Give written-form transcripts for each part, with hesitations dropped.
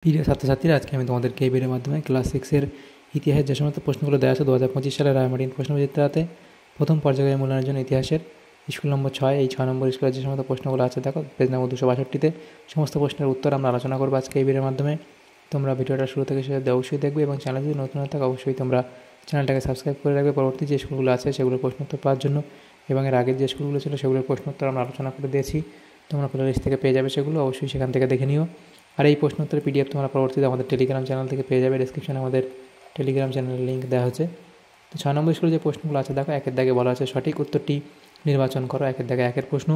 প্রিয় ছাত্রছাত্রীরা, আজকে আমি তোমাদেরকে এই ভিডিওর মাধ্যমে ক্লাস 6-এর ইতিহাসের যে সমস্ত প্রশ্নগুলো দেওয়া আছে 2025 সালের রায়মার্টিন প্রশ্নবিচিত্রাতে প্রথম পর্যায়ে মূল্যায়নের জন্য ইতিহাসের স্কুল নম্বর 6, এই 6 নম্বর স্কুলের যে সমস্ত প্রশ্নগুলো আছে দেখো পেজ নম্বর 262-তে সমস্ত প্রশ্নের উত্তর আমরা আলোচনা করবো আজকে এই ভিডিওর মাধ্যমে। তোমরা ভিডিওটা শুরু থেকে শেষ অবধি অবশ্যই দেখবে এবং চ্যানেল যদি নতুন হয়ে থাকে অবশ্যই তোমরা চ্যানেলটাকে সাবস্ক্রাইব করে রাখবে পরবর্তী যে স্কুলগুলো আছে সেগুলোর প্রশ্নোত্তর পাওয়ার জন্য, এবং এর আগের যে স্কুলগুলো ছিল সেগুলোর প্রশ্নোত্তর আমরা আলোচনা করে দিয়েছি। তোমরা প্লে লিস্ট থেকে পেয়ে যাবে সেগুলো, অবশ্যই সেখান থেকে দেখে নিও। আর এই প্রশ্নোত্তরের পিডিএফ তোমরা পরবর্তীতে আমাদের টেলিগ্রাম চ্যানেল থেকে পেয়ে যাবে। ডেসক্রিপশনে আমাদের টেলিগ্রাম চ্যানেলের লিঙ্ক দেওয়া হচ্ছে। তো 6 নম্বর স্কুলে যে প্রশ্নগুলো আছে দেখো, একের দাগে বলা আছে সঠিক উত্তরটি নির্বাচন করো। একের দাগে একের প্রশ্ন,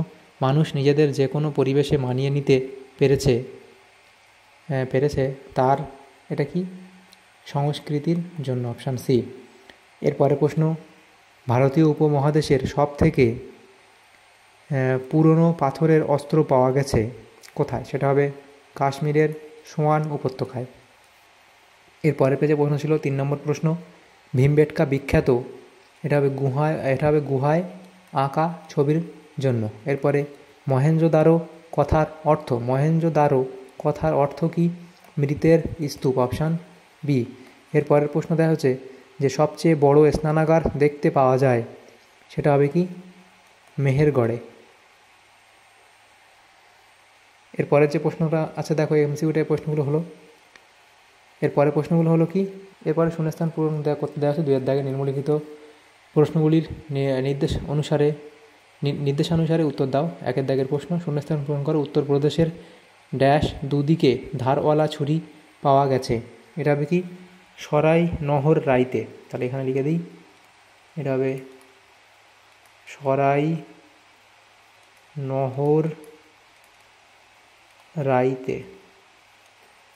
মানুষ নিজেদের যে কোনো পরিবেশে মানিয়ে নিতে পেরেছে তার এটা কি সংস্কৃতির জন্য, অপশান সি। এরপরে প্রশ্ন, ভারতীয় উপমহাদেশের সব থেকে পুরনো পাথরের অস্ত্র পাওয়া গেছে কোথায়? সেটা হবে কাশ্মীরের সোয়ান উপত্যকায়। এরপরের পেজে প্রশ্ন ছিল 3 নম্বর প্রশ্ন, ভীমবেটকা বিখ্যাত, এটা হবে গুহায় আঁকা ছবির জন্য। এরপরে মহেঞ্জোদারো কথার অর্থ কি? মৃতের স্তূপ, অপশান বি। এরপরের প্রশ্ন দেখা হচ্ছে যে সবচেয়ে বড় স্নানাগার দেখতে পাওয়া যায়, সেটা হবে কি? মেহেরগড়ে। এরপরের যে প্রশ্নটা আছে দেখো, এমসিকিউ প্রশ্নগুলো হলো, এরপরে প্রশ্নগুলো হলো কি? এরপরে শূন্যস্থান পূরণ করতে দেওয়া আছে 2 দাগে নিম্নলিখিত প্রশ্নগুলির নির্দেশানুসারে উত্তর দাও। 1 দাগের প্রশ্ন, শূন্যস্থান পূরণ করো। উত্তরপ্রদেশের ড্যাশ দুদিকে ধারওয়ালা ছুরি পাওয়া গেছে, এটা হবে কি? সরাই নহর রাইতে। তাহলে এখানে লিখে দিই, এটা হবে সরাই নহর রাইতে।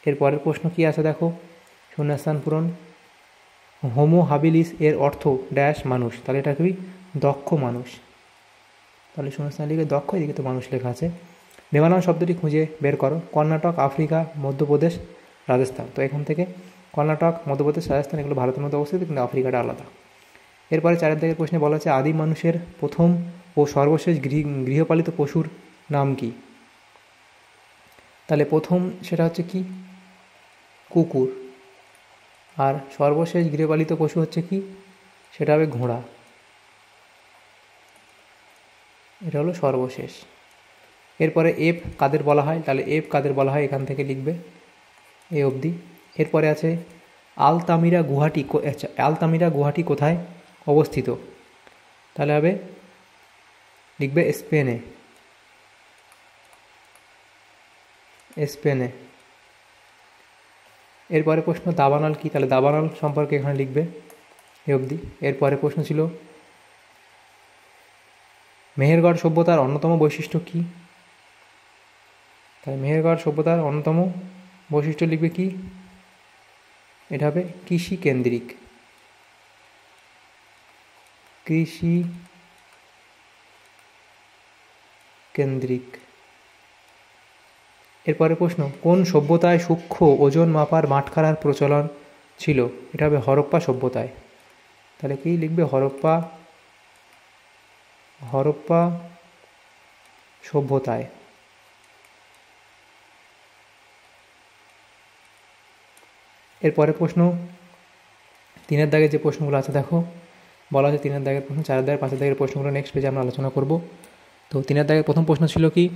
এরপরের প্রশ্ন কি আছে দেখো, শূন্যস্থান পূরণ, হোমো হাবিলিস এর অর্থ ড্যাশ মানুষ, তাহলে এটা কি? দক্ষ মানুষ। তাহলে শূন্যস্থান লিখে দক্ষ, এদিকে তো মানুষ লেখা আছে। দেবানল শব্দটি খুঁজে বের করো। কর্ণাটক, আফ্রিকা, মধ্যপ্রদেশ, রাজস্থান। তো এখান থেকে কর্ণাটক, মধ্যপ্রদেশ, রাজস্থান এগুলো ভারতের মধ্যে অবস্থিত, কিন্তু আফ্রিকাটা আলাদা। এরপরে 4 দাগের প্রশ্নে বলা আছে আদিম মানুষের প্রথম ও সর্বশেষ গৃহপালিত পশুর নাম কি? তাহলে প্রথম সেটা হচ্ছে কি? কুকুর। আর সর্বশেষ গৃহপালিত পশু হচ্ছে কি? সেটা হবে ঘোড়া। এটা হলো সর্বশেষ। এরপরে এফ কাদের বলা হয়? তাহলে এফ কাদের বলা হয় এখান থেকে লিখবে এ অবধি। এরপরে আছে আলতামিরা গুহাটি কোথায় অবস্থিত? তাহলে হবে লিখবে স্পেনে। এরপরে প্রশ্ন দাবানল কি? তাহলে দাবানল সম্পর্কে এখানে লিখবে এ অবধি। এরপরে প্রশ্ন ছিল মেহেরগড় সভ্যতার অন্যতম বৈশিষ্ট্য কি? তাহলে মেহেরগড় সভ্যতার অন্যতম বৈশিষ্ট্য লিখবে কি? এটা হবে কৃষি কেন্দ্রিক। এরপরে প্রশ্ন, কোন সভ্যতায় সূক্ষ্ম ওজন মাপার মাঠখারার প্রচলন ছিল? এটা হবে হরপ্পা সভ্যতায়। তাহলে কি লিখবে? হরপ্পা সভ্যতায়। এরপরে প্রশ্ন 3 দাগের যে প্রশ্নগুলো আছে দেখো, বলা আছে 3 দাগের প্রশ্ন, 4 দাগের 5 দাগের প্রশ্নগুলো নেক্সট পেজে আমরা আলোচনা করব। তো 3 দাগের প্রথম প্রশ্ন ছিল কি?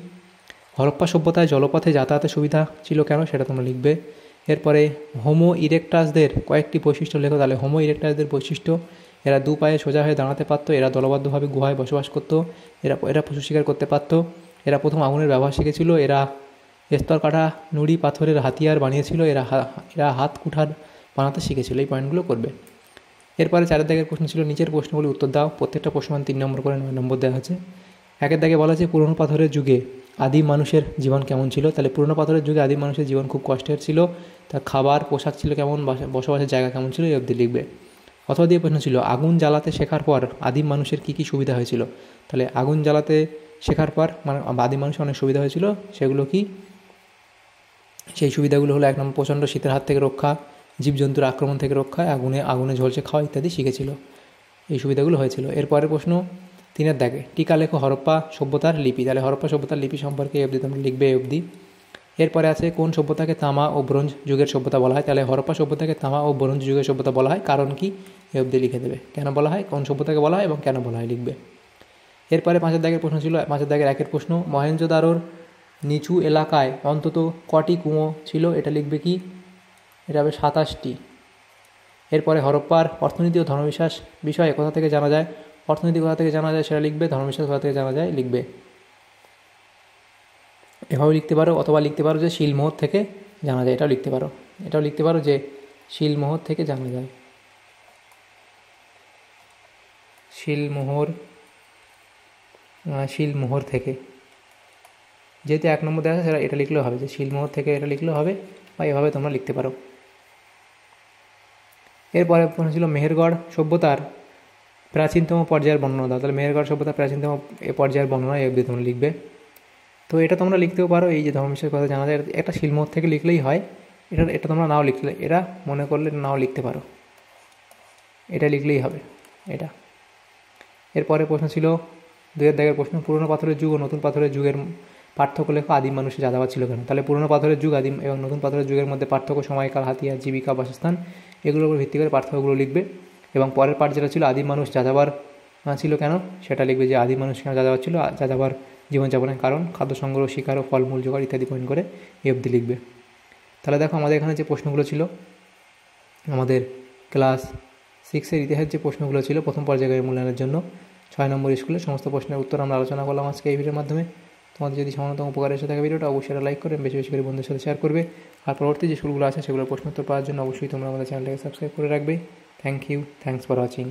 হরপ্পা সভ্যতায় জলপথে যাতায়াতের সুবিধা ছিল কেন? সেটা তোমরা লিখবে। এরপরে হোমো ইরেক্টাসদের কয়েকটি বৈশিষ্ট্য লেখো। তাহলে হোমো ইরেক্টাসদের বৈশিষ্ট্য, এরা 2 পায়ে সোজা হয়ে দাঁড়াতে পারতো, এরা দলবদ্ধভাবে গুহায় বসবাস করতো, এরা পশু শিকার করতে পারতো, এরা প্রথম আগুনের ব্যবহার শিখেছিল, এরা স্তর কাটা নুড়ি পাথরের হাতিয়ার বানিয়েছিল, এরা হাত কুঠার বানাতে শিখেছিল। এই পয়েন্টগুলো করবে। এরপরে 4 দাগের প্রশ্ন ছিল নিচের প্রশ্নগুলি উত্তর দাও। প্রত্যেকটা প্রশ্ন 3 নম্বর করে 9 নম্বর দেওয়া আছে। 1 দাগে বলা আছে পুরনো পাথরের যুগে আদিম মানুষের জীবন কেমন ছিল? তাহলে পুরনো পাথরের যুগে আদিম মানুষের জীবন খুব কষ্টের ছিল। তার খাবার পোশাক ছিল কেমন, বসবাসের জায়গা কেমন ছিল, এই অবধি লিখবে। অথবা দিয়ে প্রশ্ন ছিল আগুন জ্বালাতে শেখার পর আদিম মানুষের কী কী সুবিধা হয়েছিল? তাহলে আগুন জ্বালাতে শেখার পর আদিম মানুষের অনেক সুবিধা হয়েছিল। সেগুলো কি? সেই সুবিধাগুলো হলো 1 নম্বর প্রচণ্ড শীতের হাত থেকে রক্ষা, জীবজন্তুর আক্রমণ থেকে রক্ষা, আগুনে ঝলসে খাওয়া ইত্যাদি শিখেছিল। এই সুবিধাগুলো হয়েছিল। এরপরের প্রশ্ন 3 দাগে টিকা লেখো হরপ্পা সভ্যতার লিপি। তাহলে হরপ্পা সভ্যতার লিপি সম্পর্কে এই অবধি তোমরা লিখবে এ অবধি। এরপরে আছে কোন সভ্যতাকে তামা ও ব্রোঞ্জ যুগের সভ্যতা বলা হয়, তাহলে হরপ্পা সভ্যতাকে তামা ও ব্রোঞ্জ যুগের সভ্যতা বলা হয়, কারণ কি এ অবধি লিখে দেবে। কেন বলা হয়, কোন সভ্যতাকে বলা হয় এবং কেন বলা হয় লিখবে। এরপরে 5 দাগের প্রশ্ন ছিল, 5 দাগের 1 প্রশ্ন, মহেঞ্জোদারোর নিচু এলাকায় অন্তত কটি কুয়ো ছিল, এটা লিখবে কি, এটা হবে 27টি। এরপরে হরপ্পার অর্থনীতি ও ধর্মবিশ্বাস বিষয়ে কোথা থেকে জানা যায়, অর্থনীতি কোথা থেকে জানা যায় সেটা লিখবে, ধর্মবিশ্বাস কোথা থেকে জানা যায় লিখবে। এভাবে লিখতে পারো, অথবা লিখতে পারো যে শিলমোহর থেকে জানা যায়, এটাও লিখতে পারো। এটাও লিখতে পারো যে শিলমোহর থেকে জানা যায়, শিলমোহর থেকে, যেহেতু 1 নম্বর দেওয়া আছে সেটা এটা লিখলেও হবে, যে শিলমোহর থেকে এটা লিখলেও হবে, বা এভাবে তোমরা লিখতে পারো। এরপরে প্রশ্ন ছিল মেহেরগড় সভ্যতার প্রাচীনতম পর্যায়ের বর্ণনা দাও, তাহলে মেহেরগড় সভ্যতার প্রাচীনতম পর্যায়ের বর্ণনা এই অবধি তোমরা লিখবে। তো এটা তোমরা লিখতেও পারো, এই যে ধর্মবিশ্বাসের কথা জানা যায়, এটা শিলমোহর থেকে লিখলেই হয়। এটা তোমরা নাও লিখলে, এটা মনে করলে নাও লিখতে পারো, এটা লিখলেই হবে এটা। এরপরে প্রশ্ন ছিল 2 দাগের প্রশ্ন, পুরনো পাথরের যুগ ও নতুন পাথরের যুগের পার্থক্য লেখো, আদিম মানুষের যাযাবর ছিল কেন। তাহলে পুরনো পাথরের যুগ আদিম এবং নতুন পাথরের যুগের মধ্যে পার্থক্য, সময়কাল, হাতিয়ার, জীবিকা, বাসস্থান, এগুলোর উপর ভিত্তি করে পার্থক্যগুলো লিখবে। এবং পরের পার্ট যেটা ছিল আদিম মানুষ যাযাবর ছিল কেন, সেটা লিখবে যে আদিম মানুষ কেন যাযাবর ছিল, যাযাবর জীবনযাপনের কারণ, খাদ্য সংগ্রহ, শিকার ও ফলমূল জোগাড় ইত্যাদি পয়েন্ট করে এই অবধি লিখবে। তাহলে দেখো আমাদের এখানে যে প্রশ্নগুলো ছিল, আমাদের ক্লাস 6-এর ইতিহাসের যে প্রশ্নগুলো ছিল প্রথম পর্যায়ের মূল্যায়নের জন্য 6 নম্বর স্কুলের সমস্ত প্রশ্নের উত্তর আমরা আলোচনা করলাম আজকে এই ভিডিওর মাধ্যমে। তোমাদের যদি সামান্যতম উপকার এসে থাকে ভিডিওটা, অবশ্যই লাইক করে বেশি বেশি করে বন্ধুদের সাথে শেয়ার করবে। আর পরবর্তী যে স্কুলগুলো আছে সেগুলোর প্রশ্নোত্তর পাওয়ার জন্য অবশ্যই তোমরা আমাদের চ্যানেলটাকে সাবস্ক্রাইব করে রাখবে। Thank you, thanks for watching.